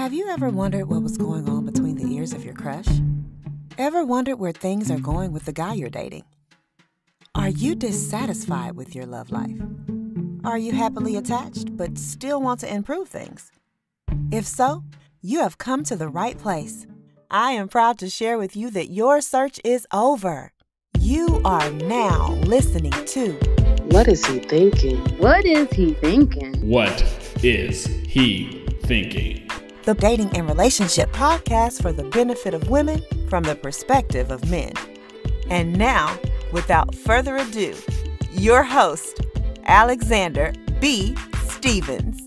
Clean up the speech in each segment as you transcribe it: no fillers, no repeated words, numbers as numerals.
Have you ever wondered what was going on between the ears of your crush? Ever wondered where things are going with the guy you're dating? Are you dissatisfied with your love life? Are you happily attached but still want to improve things? If so, you have come to the right place. I am proud to share with you that your search is over. You are now listening to What is he thinking? What is he thinking? What is he thinking? The dating and relationship podcast for the benefit of women from the perspective of men. And now, without further ado, your host, Alexander B. Stevens.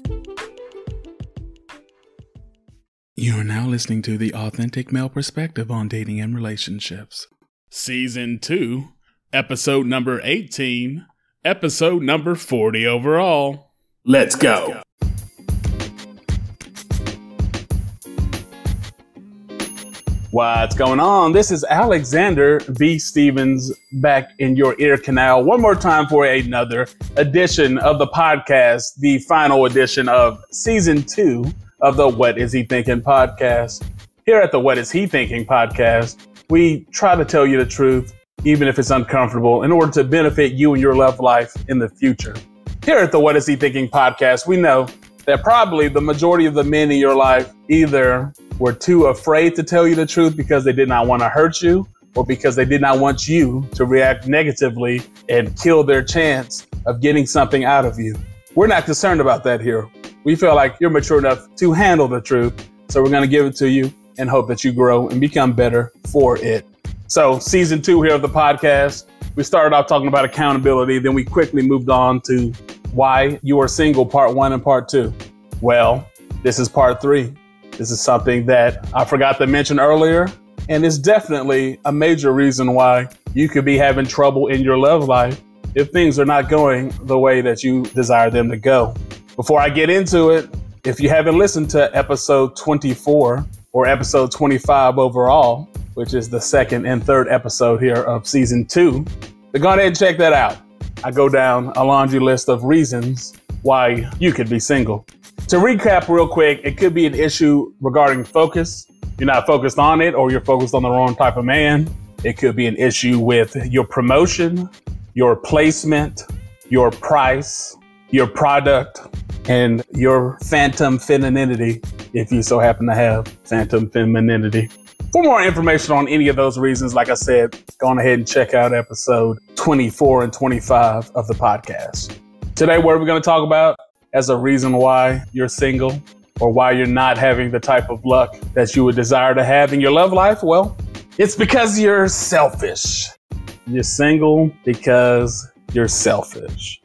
You are now listening to the authentic male perspective on dating and relationships. Season 2, episode number 18, episode number 40 overall. Let's go. What's going on? This is Alexander B. Stevens back in your ear canal one more time for another edition of the podcast, the final edition of season 2 of the What Is He Thinking podcast. Here at the What Is He Thinking podcast, we try to tell you the truth, even if it's uncomfortable, in order to benefit you and your love life in the future. Here at the What Is He Thinking podcast, we know that probably the majority of the men in your life either were too afraid to tell you the truth because they did not want to hurt you, or because they did not want you to react negatively and kill their chance of getting something out of you. We're not concerned about that here. We feel like you're mature enough to handle the truth, so we're going to give it to you and hope that you grow and become better for it. So season 2 here of the podcast, we started off talking about accountability, then we quickly moved on to why you are single, part 1 and part 2. Well, this is part 3. This is something that I forgot to mention earlier, and it's definitely a major reason why you could be having trouble in your love life if things are not going the way that you desire them to go. Before I get into it, if you haven't listened to episode 24 or episode 25 overall, which is the second and third episode here of season 2, then go ahead and check that out. I go down a laundry list of reasons why you could be single. To recap real quick, it could be an issue regarding focus. You're not focused on it, or you're focused on the wrong type of man. It could be an issue with your promotion, your placement, your price, your product, and your phantom femininity, if you so happen to have phantom femininity. For more information on any of those reasons, like I said, go on ahead and check out episode 24 and 25 of the podcast. Today, what are we going to talk about as a reason why you're single, or why you're not having the type of luck that you would desire to have in your love life? Well, it's because you're selfish. You're single because you're selfish.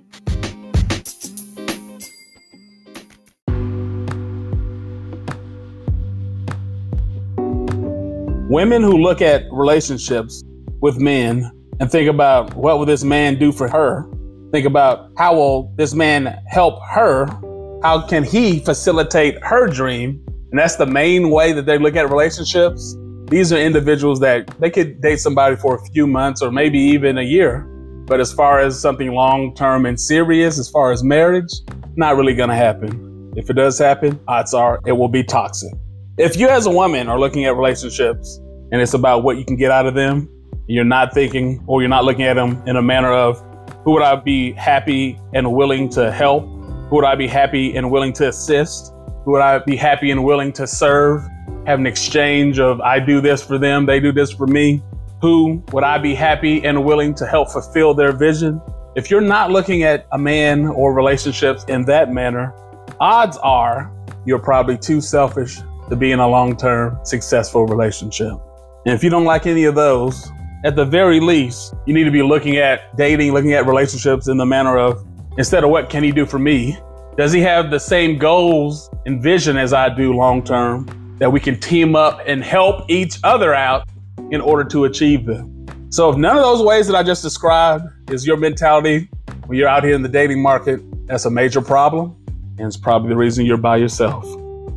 Women who look at relationships with men and think about, what will this man do for her? Think about, how will this man help her? How can he facilitate her dream? And that's the main way that they look at relationships. These are individuals that they could date somebody for a few months or maybe even a year. But as far as something long-term and serious, as far as marriage, not really going to happen. If it does happen, odds are it will be toxic. If you as a woman are looking at relationships and it's about what you can get out of them, you're not thinking, or you're not looking at them in a manner of, who would I be happy and willing to help? Who would I be happy and willing to assist? Who would I be happy and willing to serve? Have an exchange of, I do this for them, they do this for me. Who would I be happy and willing to help fulfill their vision? If you're not looking at a man or relationships in that manner, odds are you're probably too selfish to be in a long-term successful relationship. And if you don't like any of those, at the very least, you need to be looking at dating, looking at relationships in the manner of, instead of what can he do for me, does he have the same goals and vision as I do long-term, that we can team up and help each other out in order to achieve them? So if none of those ways that I just described is your mentality when you're out here in the dating market, that's a major problem. And it's probably the reason you're by yourself.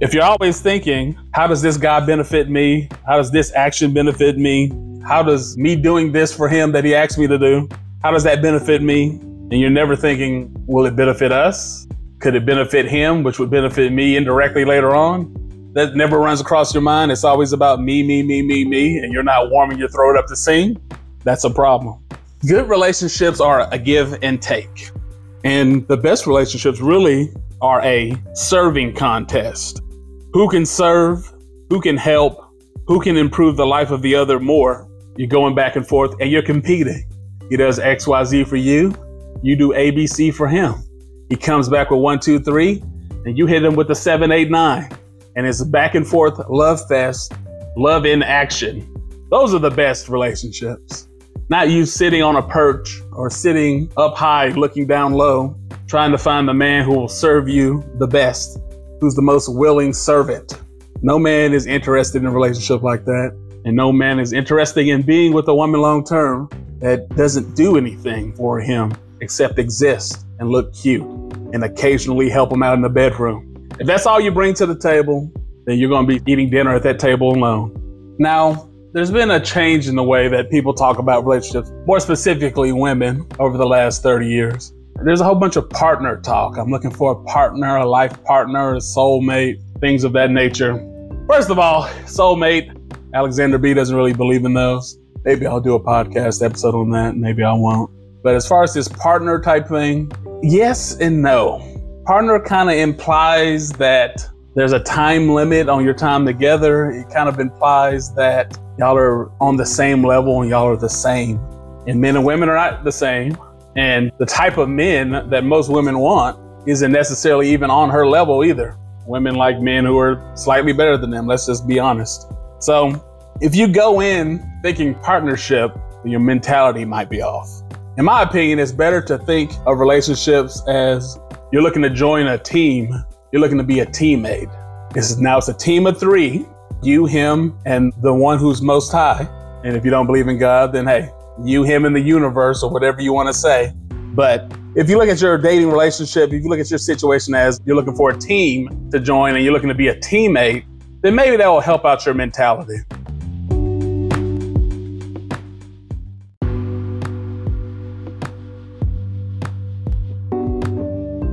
If you're always thinking, how does this guy benefit me? How does this action benefit me? How does me doing this for him that he asked me to do, how does that benefit me? And you're never thinking, will it benefit us? Could it benefit him, which would benefit me indirectly later on? that never runs across your mind, it's always about me, and you're not warming your throat up to sing, that's a problem. Good relationships are a give and take. And the best relationships really are a serving contest. Who can serve? Who can help? Who can improve the life of the other more? You're going back and forth and you're competing. He does XYZ for you. You do ABC for him. He comes back with 1, 2, 3, and you hit him with the 7, 8, 9. And it's a back and forth love fest, love in action. Those are the best relationships. Not you sitting on a perch or sitting up high, looking down low, trying to find the man who will serve you the best, who's the most willing servant. No man is interested in a relationship like that. And no man is interested in being with a woman long term that doesn't do anything for him except exist and look cute and occasionally help him out in the bedroom. If that's all you bring to the table, then you're going to be eating dinner at that table alone. Now, there's been a change in the way that people talk about relationships, more specifically women, over the last 30 years. There's a whole bunch of partner talk. I'm looking for a partner, a life partner, a soulmate, things of that nature. First of all, soulmate, Alexander B doesn't really believe in those. Maybe I'll do a podcast episode on that. Maybe I won't. But as far as this partner type thing, yes and no. Partner kind of implies that there's a time limit on your time together. It kind of implies that y'all are on the same level and y'all are the same. And men and women are not the same. And the type of men that most women want isn't necessarily even on her level either. Women like men who are slightly better than them. Let's just be honest. So if you go in thinking partnership, your mentality might be off. In my opinion, it's better to think of relationships as you're looking to join a team. You're looking to be a teammate. It's a team of 3, you, him, and the one who's most high. And if you don't believe in God, then hey, you, him, and the universe, or whatever you want to say. But if you look at your dating relationship, if you look at your situation as you're looking for a team to join and you're looking to be a teammate, then maybe that will help out your mentality.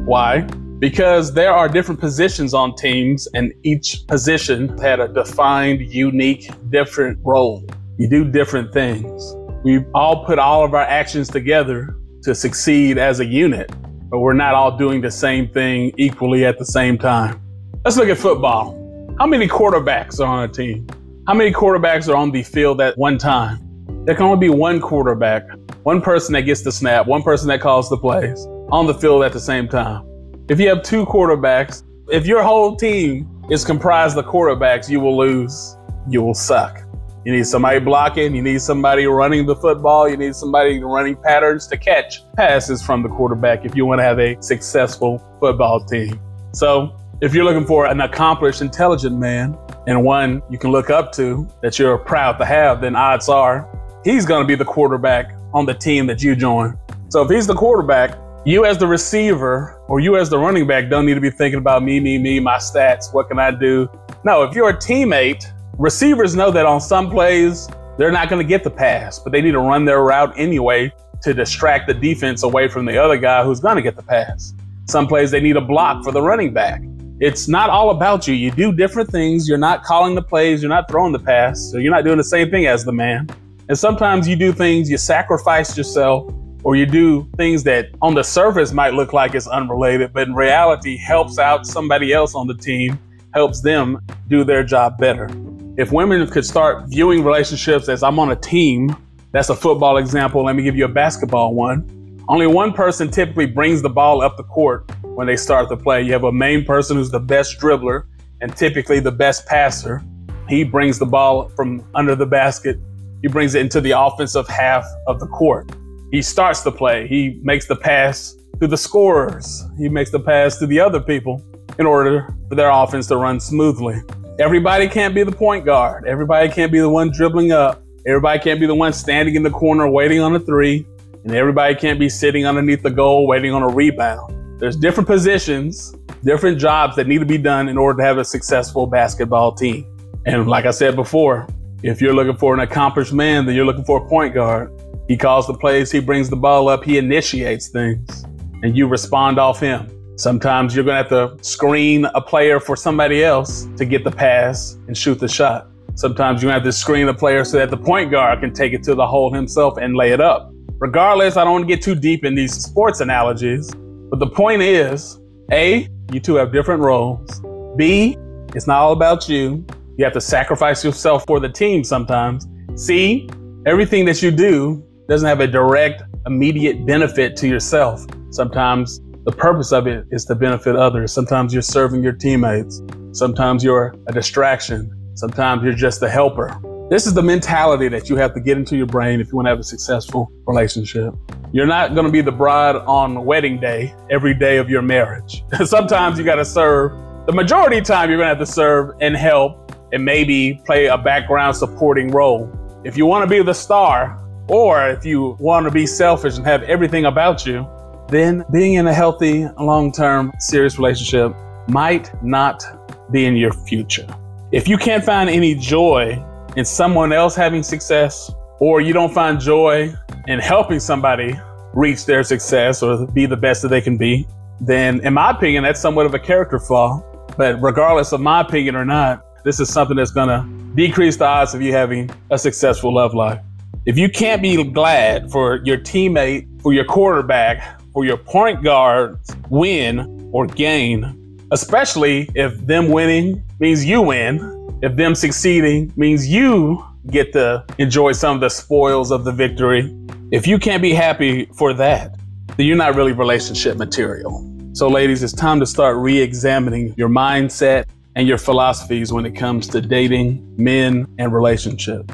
Why? Because there are different positions on teams and each position had a defined, unique, different role. You do different things. We all put all of our actions together to succeed as a unit, but we're not all doing the same thing equally at the same time. Let's look at football. How many quarterbacks are on a team? How many quarterbacks are on the field at one time? There can only be one quarterback, one person that gets the snap, one person that calls the plays on the field at the same time. If you have 2 quarterbacks, if your whole team is comprised of quarterbacks, you will lose. You will suck. You need somebody blocking. You need somebody running the football. You need somebody running patterns to catch passes from the quarterback if you want to have a successful football team. So if you're looking for an accomplished, intelligent man and one you can look up to that you're proud to have, then odds are he's going to be the quarterback on the team that you join. So if he's the quarterback, you as the receiver or you as the running back don't need to be thinking about me, my stats. What can I do? No, if you're a teammate, receivers know that on some plays, they're not going to get the pass, but they need to run their route anyway to distract the defense away from the other guy who's going to get the pass. Some plays they need a block for the running back. It's not all about you. You do different things. You're not calling the plays. You're not throwing the pass. So you're not doing the same thing as the man. And sometimes you do things, you sacrifice yourself, or you do things that on the surface might look like it's unrelated, but in reality helps out somebody else on the team, helps them do their job better. If women could start viewing relationships as I'm on a team, that's a football example. Let me give you a basketball one. Only one person typically brings the ball up the court when they start the play. You have a main person who's the best dribbler and typically the best passer. He brings the ball from under the basket. He brings it into the offensive half of the court. He starts the play. He makes the pass to the scorers. He makes the pass to the other people in order for their offense to run smoothly. Everybody can't be the point guard. Everybody can't be the one dribbling up. Everybody can't be the one standing in the corner waiting on a 3. And everybody can't be sitting underneath the goal waiting on a rebound. There's different positions, different jobs that need to be done in order to have a successful basketball team. And like I said before, if you're looking for an accomplished man, then you're looking for a point guard. He calls the plays, he brings the ball up, he initiates things, and you respond off him. Sometimes you're going to have to screen a player for somebody else to get the pass and shoot the shot. Sometimes you're going to have to screen a player so that the point guard can take it to the hole himself and lay it up. Regardless, I don't want to get too deep in these sports analogies, but the point is, A, you two have different roles. B, it's not all about you. You have to sacrifice yourself for the team sometimes. C, everything that you do doesn't have a direct, immediate benefit to yourself. Sometimes the purpose of it is to benefit others. Sometimes you're serving your teammates. Sometimes you're a distraction. Sometimes you're just a helper. This is the mentality that you have to get into your brain if you want to have a successful relationship. You're not going to be the bride on wedding day every day of your marriage. Sometimes you got to serve. The majority of the time you're going to have to serve and help and maybe play a background supporting role. If you want to be the star, or if you want to be selfish and have everything about you, then being in a healthy, long-term, serious relationship might not be in your future. If you can't find any joy in someone else having success, or you don't find joy in helping somebody reach their success or be the best that they can be, then in my opinion, that's somewhat of a character flaw. But regardless of my opinion or not, this is something that's going to decrease the odds of you having a successful love life. If you can't be glad for your teammate, for your quarterback, for your point guard win or gain, especially if them winning means you win, if them succeeding means you get to enjoy some of the spoils of the victory. If you can't be happy for that, then you're not really relationship material. So ladies, it's time to start re-examining your mindset and your philosophies when it comes to dating, men, and relationships.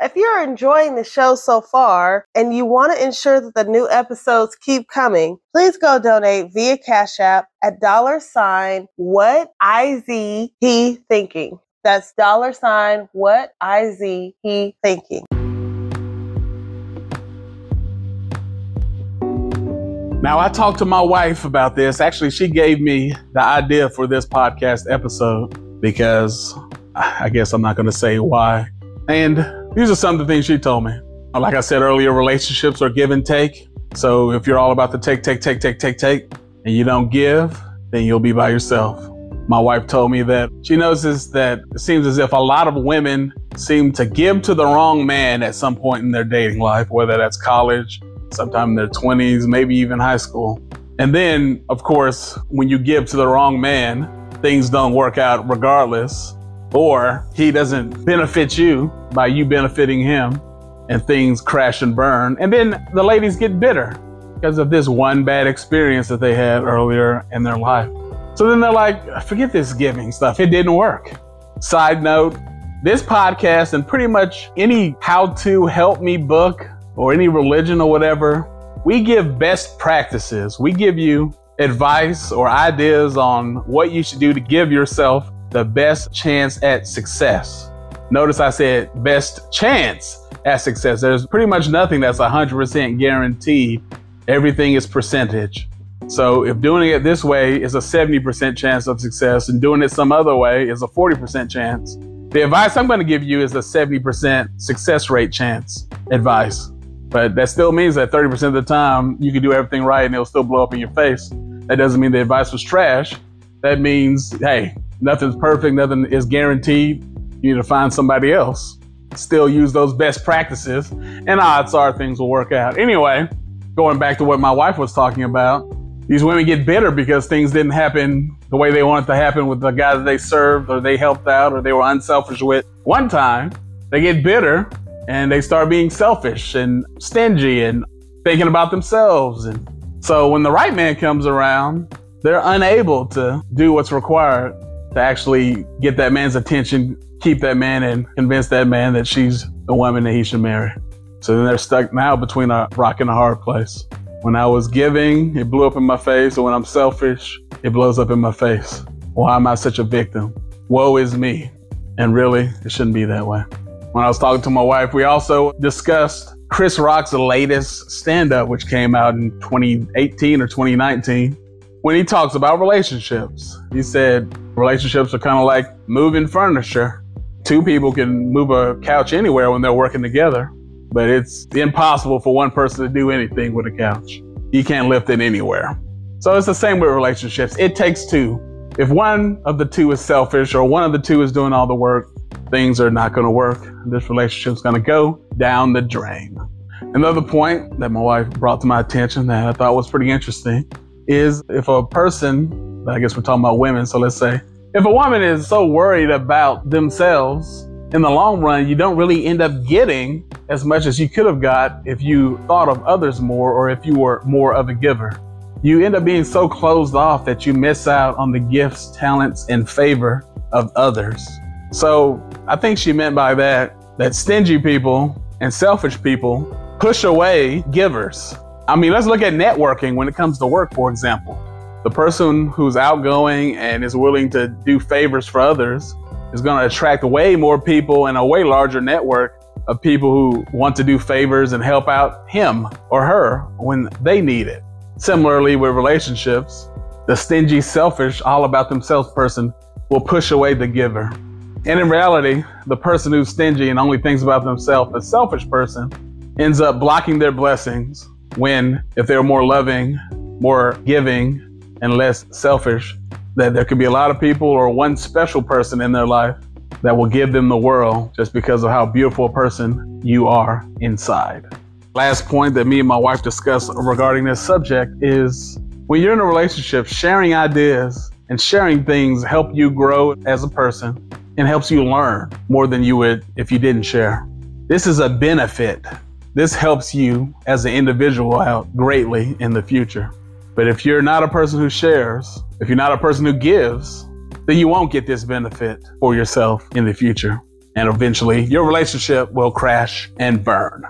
If you're enjoying the show so far and you want to ensure that the new episodes keep coming, please go donate via Cash App at $WhatIzHeThinking. That's $WhatIzHeThinking. Now, I talked to my wife about this. Actually, she gave me the idea for this podcast episode because I guess I'm not going to say why. And these are some of the things she told me. Like I said earlier, relationships are give and take. So if you're all about the take, and you don't give, then you'll be by yourself. My wife told me that she notices that it seems as if a lot of women seem to give to the wrong man at some point in their dating life, whether that's college, sometime in their 20s, maybe even high school. And then, of course, when you give to the wrong man, things don't work out regardless, or he doesn't benefit you by you benefiting him, and things crash and burn. And then the ladies get bitter because of this one bad experience that they had earlier in their life. So then they're like, forget this giving stuff. It didn't work. Side note, this podcast and pretty much any how-to help me book or any religion or whatever, we give best practices. We give you advice or ideas on what you should do to give yourself the best chance at success. Notice I said best chance at success. There's pretty much nothing that's 100% guaranteed. Everything is percentage. So if doing it this way is a 70% chance of success and doing it some other way is a 40% chance, the advice I'm going to give you is a 70% success rate chance advice. But that still means that 30% of the time you can do everything right and it'll still blow up in your face. That doesn't mean the advice was trash. That means, hey, nothing's perfect, nothing is guaranteed. You need to find somebody else. Still use those best practices, and odds are things will work out. Anyway, going back to what my wife was talking about, these women get bitter because things didn't happen the way they wanted to happen with the guy that they served or they helped out or they were unselfish with one time. They get bitter and they start being selfish and stingy and thinking about themselves. And so when the right man comes around, they're unable to do what's required to actually get that man's attention, keep that man, and convince that man that she's the woman that he should marry. So then they're stuck now between a rock and a hard place. When I was giving, it blew up in my face. And when I'm selfish, it blows up in my face. Why am I such a victim? Woe is me. And really, it shouldn't be that way. When I was talking to my wife, we also discussed Chris Rock's latest stand-up, which came out in 2018 or 2019. When he talks about relationships, he said relationships are kind of like moving furniture. Two people can move a couch anywhere when they're working together, but it's impossible for one person to do anything with a couch. you can't lift it anywhere. So it's the same with relationships. It takes two. If one of the two is selfish or one of the two is doing all the work, things are not going to work. This relationship's going to go down the drain. Another point that my wife brought to my attention that I thought was pretty interesting is if a person, I guess we're talking about women, so let's say, if a woman is so worried about themselves, in the long run, you don't really end up getting as much as you could have got if you thought of others more or if you were more of a giver. You end up being so closed off that you miss out on the gifts, talents, and favor of others. So I think she meant by that stingy people and selfish people push away givers. I mean, let's look at networking when it comes to work, for example. The person who's outgoing and is willing to do favors for others is going to attract way more people and a way larger network of people who want to do favors and help out him or her when they need it. Similarly with relationships, the stingy, selfish, all about themselves person will push away the giver. And in reality, the person who's stingy and only thinks about themselves, the selfish person, ends up blocking their blessings when, if they're more loving, more giving, and less selfish, that there could be a lot of people or one special person in their life that will give them the world just because of how beautiful a person you are inside. Last point that me and my wife discussed regarding this subject is when you're in a relationship, sharing ideas and sharing things help you grow as a person and helps you learn more than you would if you didn't share. This is a benefit. This helps you as an individual out greatly in the future. But if you're not a person who shares, if you're not a person who gives, then you won't get this benefit for yourself in the future. And eventually your relationship will crash and burn.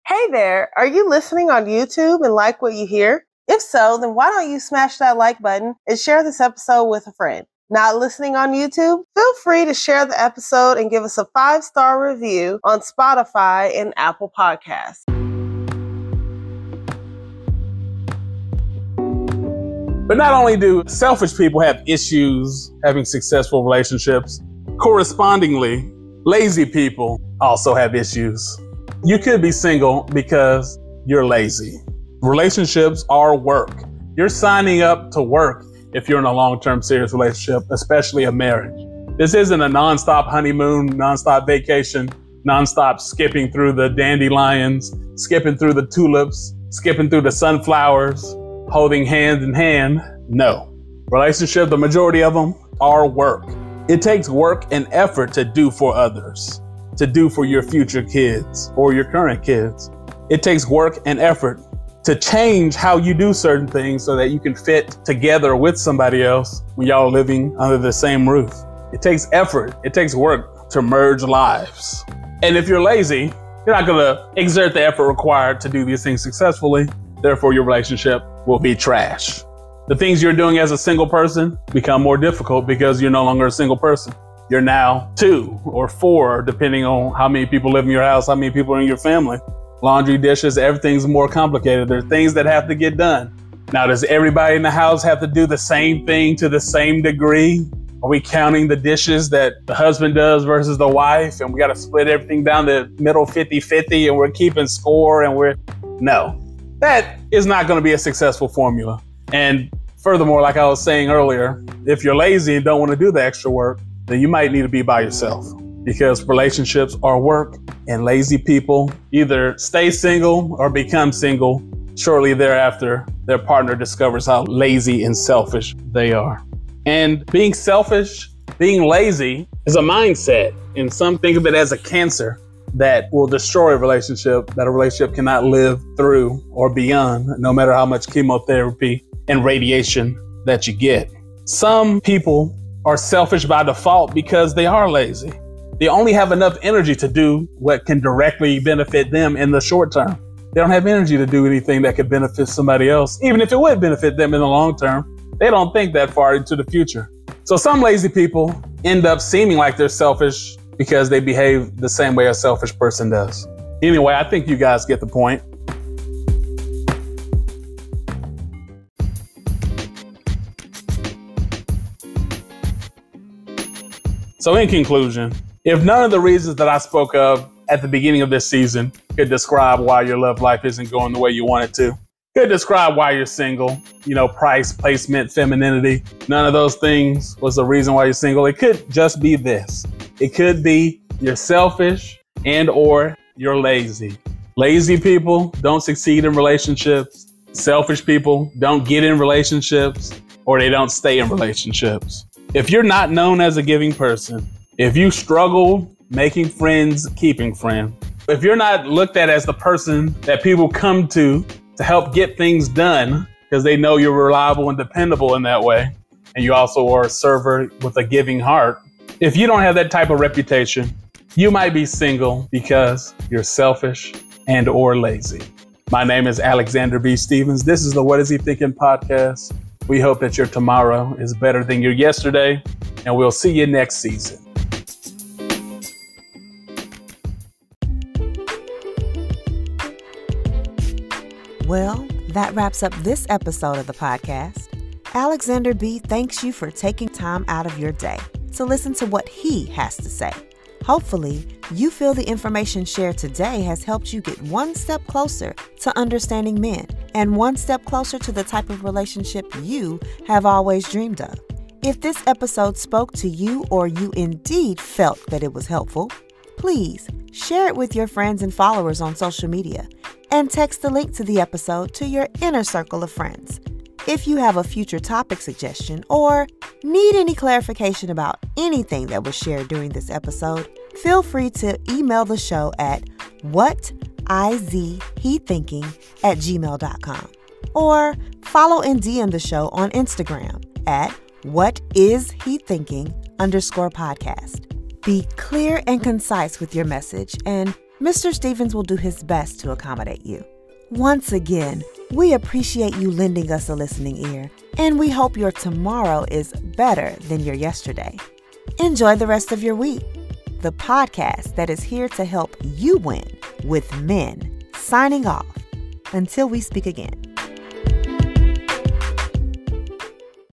Hey there, are you listening on YouTube and like what you hear? If so, then why don't you smash that like button and share this episode with a friend? Not listening on YouTube? Feel free to share the episode and give us a 5-star review on Spotify and Apple Podcasts. But not only do selfish people have issues having successful relationships, correspondingly, lazy people also have issues. You could be single because you're lazy. Relationships are work. You're signing up to work if you're in a long-term serious relationship, especially a marriage. This isn't a nonstop honeymoon, nonstop vacation, nonstop skipping through the dandelions, skipping through the tulips, skipping through the sunflowers, holding hand in hand. No. Relationships, the majority of them are work. It takes work and effort to do for others, to do for your future kids or your current kids. It takes work and effort to change how you do certain things so that you can fit together with somebody else when y'all are living under the same roof. It takes effort. It takes work to merge lives. And if you're lazy, you're not going to exert the effort required to do these things successfully. Therefore, your relationship will be trash. The things you're doing as a single person become more difficult because you're no longer a single person. You're now 2 or 4, depending on how many people live in your house, how many people are in your family. Laundry, dishes, everything's more complicated. There are things that have to get done. Now, does everybody in the house have to do the same thing to the same degree? Are we counting the dishes that the husband does versus the wife? And we got to split everything down the middle 50-50 and we're keeping score and no. That is not going to be a successful formula. And furthermore, like I was saying earlier, if you're lazy and don't want to do the extra work, then you might need to be by yourself because relationships are work and lazy people either stay single or become single shortly thereafter their partner discovers how lazy and selfish they are. And being selfish, being lazy is a mindset, and some think of it as a cancer that will destroy a relationship, that a relationship cannot live through or beyond, no matter how much chemotherapy and radiation that you get. Some people are selfish by default because they are lazy. They only have enough energy to do what can directly benefit them in the short term. They don't have energy to do anything that could benefit somebody else, even if it would benefit them in the long term. They don't think that far into the future. So some lazy people end up seeming like they're selfish because they behave the same way a selfish person does. Anyway, I think you guys get the point. So in conclusion, if none of the reasons that I spoke of at the beginning of this season could describe why your love life isn't going the way you want it to. Could describe why you're single. Price, placement, femininity. None of those things was the reason why you're single. It could just be this. It could be you're selfish and or you're lazy. Lazy people don't succeed in relationships. Selfish people don't get in relationships, or they don't stay in relationships. If you're not known as a giving person, if you struggle making friends, keeping friends, if you're not looked at as the person that people come to help get things done because they know you're reliable and dependable in that way, and you also are a server with a giving heart, if you don't have that type of reputation, you might be single because you're selfish and or lazy. My name is Alexander B. Stevens. This is the What Is He Thinking podcast. We hope that your tomorrow is better than your yesterday, and we'll see you next season. Well, that wraps up this episode of the podcast. Alexander B. thanks you for taking time out of your day to listen to what he has to say. Hopefully, you feel the information shared today has helped you get one step closer to understanding men and one step closer to the type of relationship you have always dreamed of. If this episode spoke to you or you indeed felt that it was helpful, please share it with your friends and followers on social media and text the link to the episode to your inner circle of friends. If you have a future topic suggestion or need any clarification about anything that was shared during this episode, feel free to email the show at WhatIzHeThinking@gmail.com or follow and DM the show on Instagram at WhatIzHeThinking_podcast. Be clear and concise with your message, and Mr. Stevens will do his best to accommodate you. Once again, we appreciate you lending us a listening ear, and we hope your tomorrow is better than your yesterday. Enjoy the rest of your week. The podcast that is here to help you win with men. Signing off. Until we speak again.